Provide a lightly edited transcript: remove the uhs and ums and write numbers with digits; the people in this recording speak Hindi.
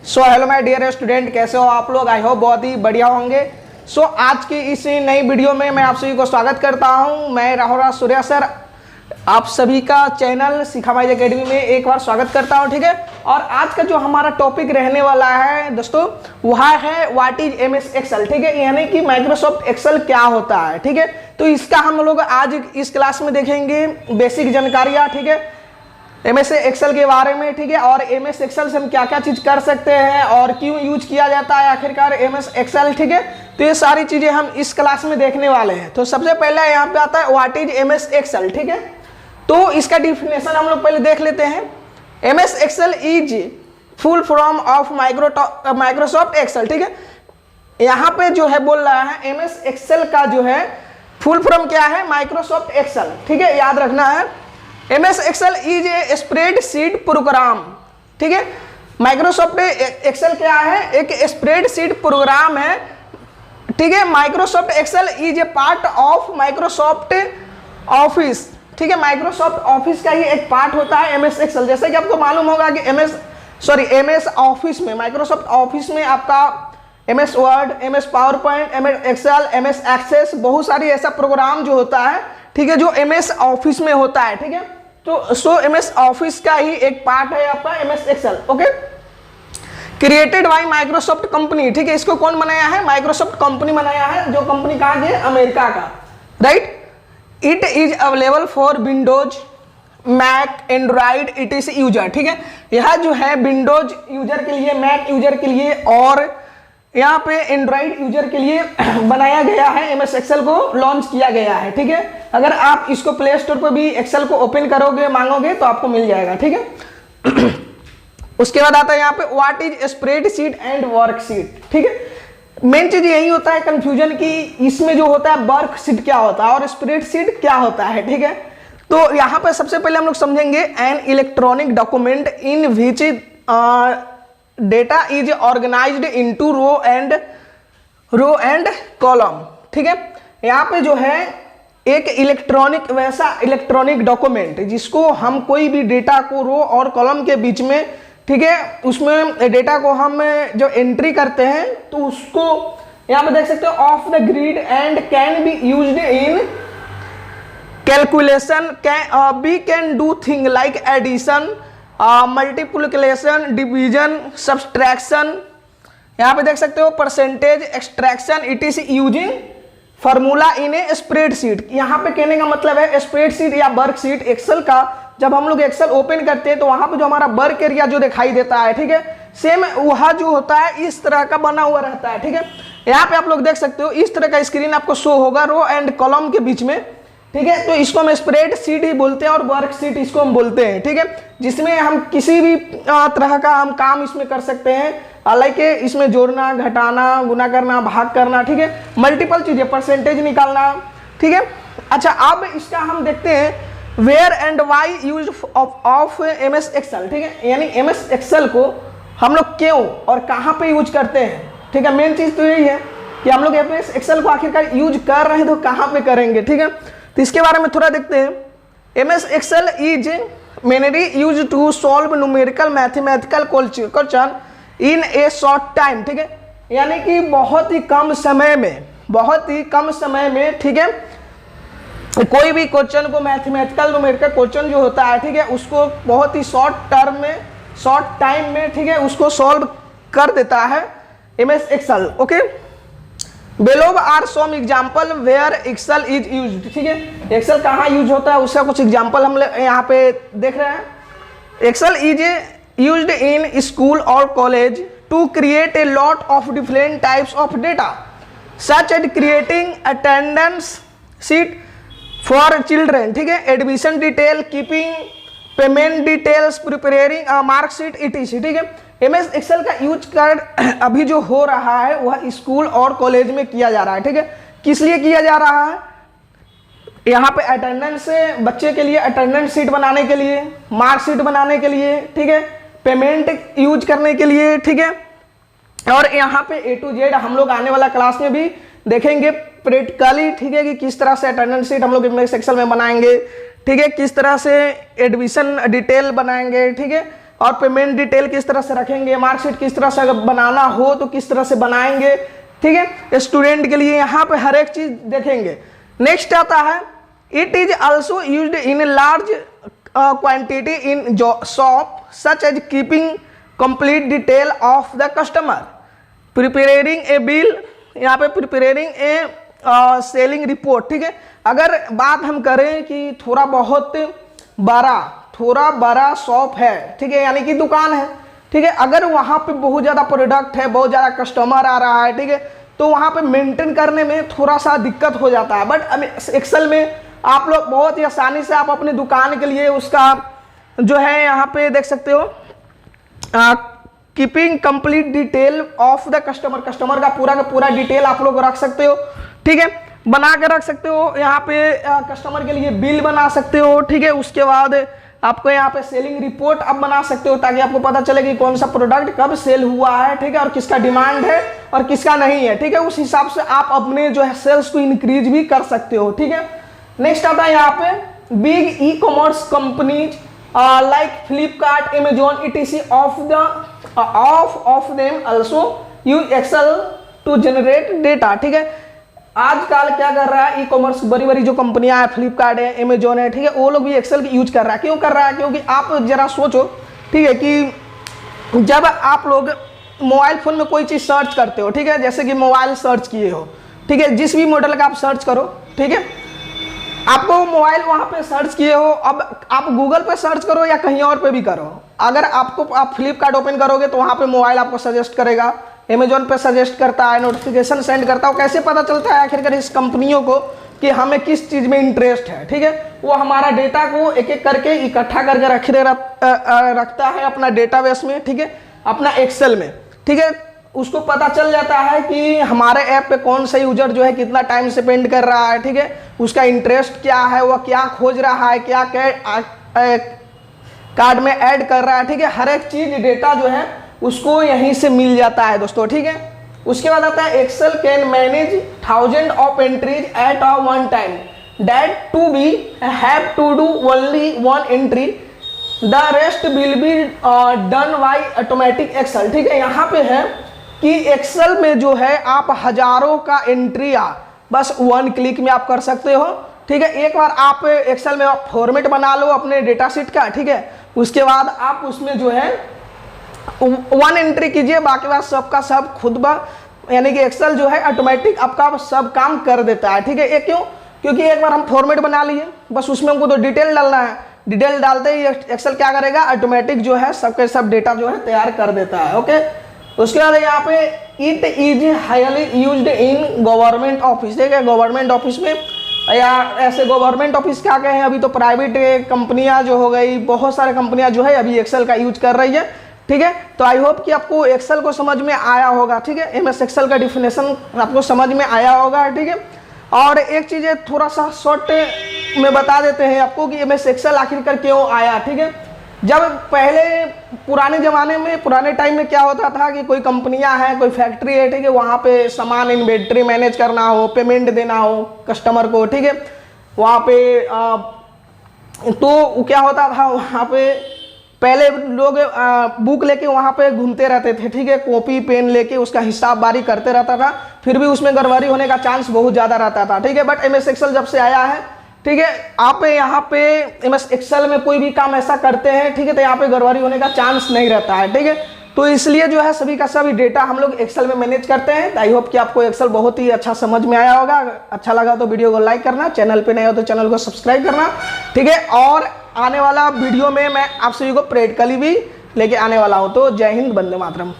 हेलो माय डियर स्टूडेंट, कैसे हो आप लोग। आई होप बहुत ही बढ़िया होंगे। आज की इस नई वीडियो में मैं आप सभी को स्वागत करता हूं। मैं राहुल सूर्या सर आप सभी का चैनल सिखामाइज एकेडमी में एक बार स्वागत करता हूं, ठीक है। और आज का जो हमारा टॉपिक रहने वाला है दोस्तों, वह है व्हाट इज एमएस एक्सेल, ठीक है। यानी कि माइक्रोसॉफ्ट एक्सेल क्या होता है, ठीक है। तो इसका हम लोग आज इस क्लास में देखेंगे बेसिक जानकारियां, ठीक है, एमएस एक्सेल के बारे में, ठीक है। और एमएस एक्सेल से हम क्या क्या चीज कर सकते हैं और क्यों यूज किया जाता है आखिरकार एमएस एक्सेल, ठीक है। तो ये सारी चीजें हम इस क्लास में देखने वाले हैं। तो सबसे पहले यहाँ पे आता है व्हाट इज एमएस एक्सेल, ठीक है। तो इसका डिफिनेशन हम लोग पहले देख लेते हैं। MS Excel is full form of Microsoft Excel, ठीक है। यहाँ पे जो है बोल रहा है एमएस एक्सेल का जो है फुल फॉर्म क्या है, माइक्रोसॉफ्ट एक्सेल, ठीक है, याद रखना है। MS Excel is a spreadsheet program, ठीक है। माइक्रोसॉफ्ट एक्सेल क्या है, एक स्प्रेडशीट प्रोग्राम है, ठीक है। Microsoft Excel is a part of Microsoft Office, ठीक है। माइक्रोसॉफ्ट ऑफिस का ही एक पार्ट होता है एमएस एक्सेल। जैसे कि आपको मालूम होगा कि एमएस ऑफिस में, माइक्रोसॉफ्ट ऑफिस में आपका MS Word, MS PowerPoint, MS Excel, MS Access, बहुत सारी ऐसा प्रोग्राम जो होता है, ठीक है, जो एमएस ऑफिस में होता है, ठीक है। तो एमएस ऑफिस का ही एक पार्ट है आपका MS Excel, okay. Created by Microsoft company, ठीक है। इसको कौन बनाया है, माइक्रोसॉफ्ट कंपनी बनाया है, जो कंपनी कहा गया अमेरिका का, right. It is available for Windows, Mac, Android etc user, ठीक है। यह जो है विंडोज यूजर के लिए, मैक यूजर के लिए और यहाँ पे एंड्रॉइड यूजर के लिए बनाया गया है। एमएस एक्सेल को लॉन्च किया गया है, ठीक है। अगर आप इसको प्ले स्टोर पर भी एक्सेल को ओपन करोगे, मांगोगे तो आपको मिल जाएगा, ठीक है। उसके बाद आता है यहाँ पे what is spreadsheet and worksheet, ठीक है। मेन चीज यही होता है कंफ्यूजन की, इसमें जो होता है वर्कशीट क्या होता है और स्प्रेडशीट क्या होता है, ठीक है। तो यहाँ पे सबसे पहले हम लोग समझेंगे an electronic document in which data is organised into row and column, ठीक है। यहाँ पे जो है एक इलेक्ट्रॉनिक, वैसा इलेक्ट्रॉनिक डॉक्यूमेंट जिसको हम कोई भी डेटा को रो और कॉलम के बीच में, ठीक है, उसमें डेटा को हम जो एंट्री करते हैं तो उसको यहाँ पे देख सकते हो of the grid and can be used in calculation, we can do thing like addition, multiplication, division, subtraction, यहाँ पे देख सकते हो percentage, extraction, etc using formula in a spreadsheet. यहाँ पे कहने का मतलब है स्प्रेडशीट या वर्कशीट एक्सेल का, जब हम लोग एक्सेल ओपन करते हैं तो वहां पे जो हमारा वर्क एरिया जो दिखाई देता है, ठीक है, सेम वह जो होता है इस तरह का बना हुआ रहता है, ठीक है। यहाँ पे आप लोग देख सकते हो इस तरह का स्क्रीन आपको शो होगा रो एंड कॉलम के बीच में, ठीक है। तो इसको हम स्प्रेडशीट ही बोलते हैं और वर्कशीट इसको हम बोलते हैं, ठीक है। जिसमें हम किसी भी तरह का हम काम इसमें कर सकते हैं, हालांकि इसमें जोड़ना, घटाना, गुना करना, भाग करना, ठीक है, मल्टीपल चीजें, परसेंटेज निकालना, ठीक है। अच्छा, अब इसका हम देखते हैं where and why use of MS Excel, ठीक है। यानी एमएस एक्सेल को हम लोग क्यों और कहाँ पे यूज करते हैं, ठीक है। मेन चीज तो यही है कि हम लोग एमएस एक्सेल को आखिरकार यूज कर रहे हैं तो कहाँ पे करेंगे, ठीक है। तो इसके बारे में थोड़ा देखते हैं। MS Excel is mainly use to solve numerical mathematical question in a short time, ठीक है। यानी कि बहुत ही कम समय में, ठीक है, कोई भी क्वेश्चन को, मैथमेटिकल न्यूमेरिकल क्वेश्चन जो होता है, ठीक है, उसको बहुत ही शॉर्ट टाइम में, ठीक है, उसको सॉल्व कर देता है MS Excel, okay. Below are some example where Excel is used, ठीक है। एक्सेल कहाँ यूज होता है उसका कुछ एग्जाम्पल हम यहाँ पे देख रहे हैं। Excel is used in school और college to create a lot of different types of data such as creating attendance sheet for children, ठीक है, admission detail, keeping payment details, preparing marksheet etc, ठीक है। एमएस एक्सेल का यूज कर अभी जो हो रहा है वह स्कूल और कॉलेज में किया जा रहा है, ठीक है। किस लिए किया जा रहा है, यहाँ पे अटेंडेंस, बच्चे के लिए अटेंडेंस शीट बनाने के लिए, मार्कशीट बनाने के लिए, ठीक है, पेमेंट यूज करने के लिए, ठीक है। और यहाँ पे ए टू जेड हम लोग आने वाला क्लास में भी देखेंगे प्रैक्टिकली, ठीक है, कि किस तरह से अटेंडेंस शीट हम लोग एमएस एक्सेल में बनाएंगे, ठीक है, किस तरह से एडमिशन डिटेल बनाएंगे, ठीक है, और पेमेंट डिटेल किस तरह से रखेंगे, मार्कशीट किस तरह से अगर बनाना हो तो किस तरह से बनाएंगे, ठीक है। स्टूडेंट के लिए यहाँ पे हर एक चीज देखेंगे। नेक्स्ट आता है, it is also used in large quantity in shop such as keeping complete detail of the customer, preparing a bill, यहाँ पे प्रिपेयरिंग ए सेलिंग रिपोर्ट, ठीक है। अगर बात हम करें कि थोड़ा बड़ा शॉप है, ठीक है, यानी कि दुकान है, ठीक है, अगर वहाँ पे बहुत ज़्यादा प्रोडक्ट है, बहुत ज़्यादा कस्टमर आ रहा है, ठीक है, तो वहाँ पे मेंटेन करने में थोड़ा सा दिक्कत हो जाता है। बट एक्सेल में आप लोग बहुत ही आसानी से आप अपने दुकान के लिए उसका जो है यहाँ पे देख सकते हो, keeping complete detail of the customer का पूरा डिटेल आप लोग रख सकते हो, ठीक है, बना के रख सकते हो। यहाँ पे कस्टमर के लिए बिल बना सकते हो, ठीक है। उसके बाद आपको यहाँ पे सेलिंग रिपोर्ट आप बना सकते हो ताकि आपको पता चले कि कौन सा प्रोडक्ट कब सेल हुआ है, ठीक है, और किसका डिमांड है और किसका नहीं है, ठीक है। उस हिसाब से आप अपने जो है सेल्स को इंक्रीज भी कर सकते हो, ठीक है। नेक्स्ट आता है यहाँ पे big e commerce companies like Flipkart, Amazon etc of them also use Excel to generate data, ठीक है। आजकल क्या कर रहा है, ई कॉमर्स बड़ी जो कंपनियां हैं, फ्लिपकार्ट है, अमेजोन है, ठीक है, वो लोग भी एक्सेल की यूज कर रहा है। क्यों कर रहा है? क्योंकि आप जरा सोचो, ठीक है, कि जब आप लोग मोबाइल फोन में कोई चीज सर्च करते हो, ठीक है, जैसे कि मोबाइल सर्च किए हो, ठीक है, जिस भी मॉडल का आप सर्च करो, ठीक है, आपको मोबाइल वहां पे सर्च किए हो, अब आप गूगल पे सर्च करो या कहीं और पे भी करो, अगर आप फ्लिपकार्ट ओपन करोगे तो वहां पे मोबाइल आपको सजेस्ट करेगा, अमेजोन पे सजेस्ट करता है, नोटिफिकेशन सेंड करता है। कैसे पता चलता है आखिरकार इस कंपनियों को कि हमें किस चीज में इंटरेस्ट है, ठीक है। वो हमारा डेटा को एक एक करके इकट्ठा करके रखता है अपना डेटाबेस में, ठीक है, अपना एक्सेल में, ठीक है। उसको पता चल जाता है कि हमारे ऐप पे कौन सा यूजर जो है कितना टाइम स्पेंड कर रहा है, ठीक है, उसका इंटरेस्ट क्या है, वह क्या खोज रहा है, क्या कार्ड में ऐड कर रहा है, ठीक है। हर एक चीज डेटा जो है उसको यहीं से मिल जाता है दोस्तों, ठीक है। उसके बाद आता है Excel can manage 1000 of entries at a one time that too be have to do only one entry, the rest will be done by automatic Excel, ठीक है। यहाँ पे है कि एक्सेल में जो है आप हजारों का एंट्री बस वन क्लिक में आप कर सकते हो, ठीक है। एक बार आप एक्सेल में फॉर्मेट बना लो अपने डेटा शीट का, ठीक है, उसके बाद आप उसमें जो है वन एंट्री कीजिए, बाकी बात सबका सब खुद यानी कि एक्सेल जो है ऑटोमेटिक आपका सब काम कर देता है, ठीक है। ये क्यों? क्योंकि एक बार हम फॉर्मेट बना लिए, बस उसमें हमको तो डिटेल डालना है, डिटेल डालते ही एक्सेल क्या करेगा, ऑटोमेटिक जो है सबके सब डेटा जो है तैयार कर देता है, ओके। उसके बाद यहाँ पे it is highly used in government office, ठीक है, गवर्नमेंट ऑफिस में, या ऐसे गवर्नमेंट ऑफिस क्या कहें, अभी तो प्राइवेट कंपनियां जो हो गई, बहुत सारे कंपनियां जो है अभी एक्सेल का यूज कर रही है, ठीक है। तो आई होप कि आपको एक्सेल को समझ में आया होगा, ठीक है, एमएस एक्सेल का डिफिनेशन आपको समझ में आया होगा, ठीक है। और एक चीज़ थोड़ा सा शॉर्ट में बता देते हैं आपको कि एमएस एक्सेल आखिरकार क्यों आया, ठीक है। जब पहले पुराने ज़माने में, पुराने टाइम में क्या होता था कि कोई कंपनियां हैं, कोई फैक्ट्री है, ठीक है, वहाँ पे सामान इन्वेंट्री मैनेज करना हो, पेमेंट देना हो कस्टमर को, ठीक है, वहाँ पे तो क्या होता था, वहाँ पे पहले लोग बुक लेके वहाँ पे घूमते रहते थे, ठीक है, कॉपी पेन लेके उसका हिसाब बारी करते रहता था, फिर भी उसमें गड़बड़ी होने का चांस बहुत ज़्यादा रहता था, ठीक है। बट एमएस एक्सेल जब से आया है, ठीक है, आप यहाँ पे एमएस एक्सेल में कोई भी काम ऐसा करते हैं, ठीक है, तो यहाँ पे गड़बड़ी होने का चांस नहीं रहता है, ठीक है। तो इसलिए जो है सभी का सभी डेटा हम लोग एक्सेल में मैनेज करते हैं। आई होप कि आपको एक्सेल बहुत ही अच्छा समझ में आया होगा। अच्छा लगा तो वीडियो को लाइक करना, चैनल पे नए हो तो चैनल को सब्सक्राइब करना, ठीक है। और आने वाला वीडियो में मैं आप सभी को प्रैक्टिकली भी लेके आने वाला हूँ। तो जय हिंद, वंदे मातरम।